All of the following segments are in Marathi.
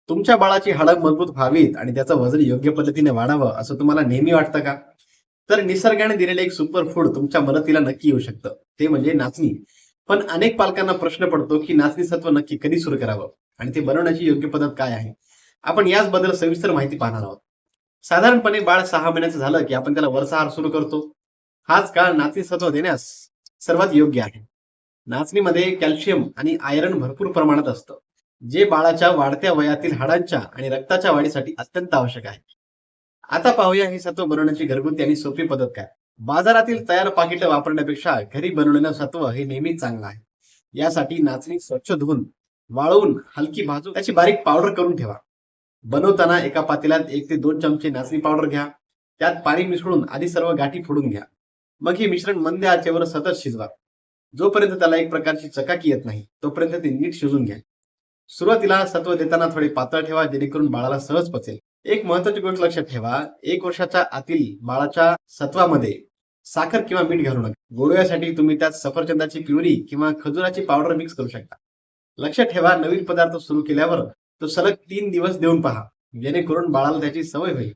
तुमच्या बाळाची हाडं मजबूत व्हावीत आणि त्याचं वजन योग्य पद्धतीने वाढावं असं तुम्हाला नेहमी वाटतं का? तर निसर्गाने दिलेले एक सुपर फूड तुमच्या मदतीला नक्की येऊ शकतं. ते म्हणजे नाचणी. पण अनेक पालकांना प्रश्न पडतो, की नाचणी सत्व नक्की कधी सुरू करावं आणि ते बनवण्याची योग्य पद्धत काय आहे? आपण याचबद्दल सविस्तर माहिती पाहणार आहोत. साधारणपणे बाळ 6 महिन्याचं झालं, की आपण त्याला वरचा आहार सुरू करतो. हाच काळ नाचणी सत्व देण्यास सर्वात योग्य आहे. नाचणीमध्ये कॅल्शियम आणि आयर्न भरपूर प्रमाणात असतं, जे बाळाच्या वाढत्या वयातील हाडांच्या आणि रक्ताच्या वाढीसाठी अत्यंत आवश्यक आहे. आता पाहूया हे सत्व बनवण्याची घरगुती आणि सोपी पद्धत काय. बाजारातील तयार पाकिटं वापरण्यापेक्षा घरी बनवलेलं सत्व हे नेहमीच चांगलं आहे. यासाठी नाचणी स्वच्छ धुवून, वाळवून, हलकी भाजून त्याची बारीक पावडर करून ठेवा. बनवताना एका पातेल्यात 1 ते 2 चमचे नाचणी पावडर घ्या. त्यात पाणी मिसळून आधी सर्व गाठी फोडून घ्या. मग हे मिश्रण मंद आचेवर सतत शिजवा. जोपर्यंत त्याला एक प्रकारची चकाकी येत नाही, तोपर्यंत ते नीट शिजून घ्या. सुरुवातीला सत्व देताना थोडे पातळ ठेवा, जेणेकरून बाळाला सहज पचेल. एक महत्वाची गोष्ट लक्षात ठेवा, 1 वर्षाच्या आतील बाळाच्या सत्वामध्ये साखर किंवा मीठ घालू नका. गोडव्यासाठी तुम्ही त्यात सफरचंदाची प्युरी किंवा खजुराची पावडर मिक्स करू शकता. लक्षात ठेवा, नवीन पदार्थ सुरू केल्यावर तो सलग 3 दिवस देऊन पहा, जेणेकरून बाळाला त्याची सवय होईल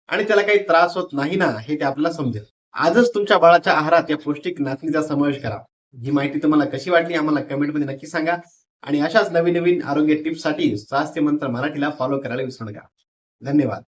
आणि त्याला काही त्रास होत नाही ना, हे ते आपल्याला समजेल. आजच तुमच्या बाळाच्या आहारात या पौष्टिक नाचणीचा समावेश करा. ही माहिती तुम्हाला कशी वाटली आम्हाला कमेंटमध्ये नक्की सांगा आणि अशाच नवीन नवीन आरोग्य टिप्ससाठी स्वास्थ्य मंत्र मराठीला फॉलो करायला विसरू नका. धन्यवाद.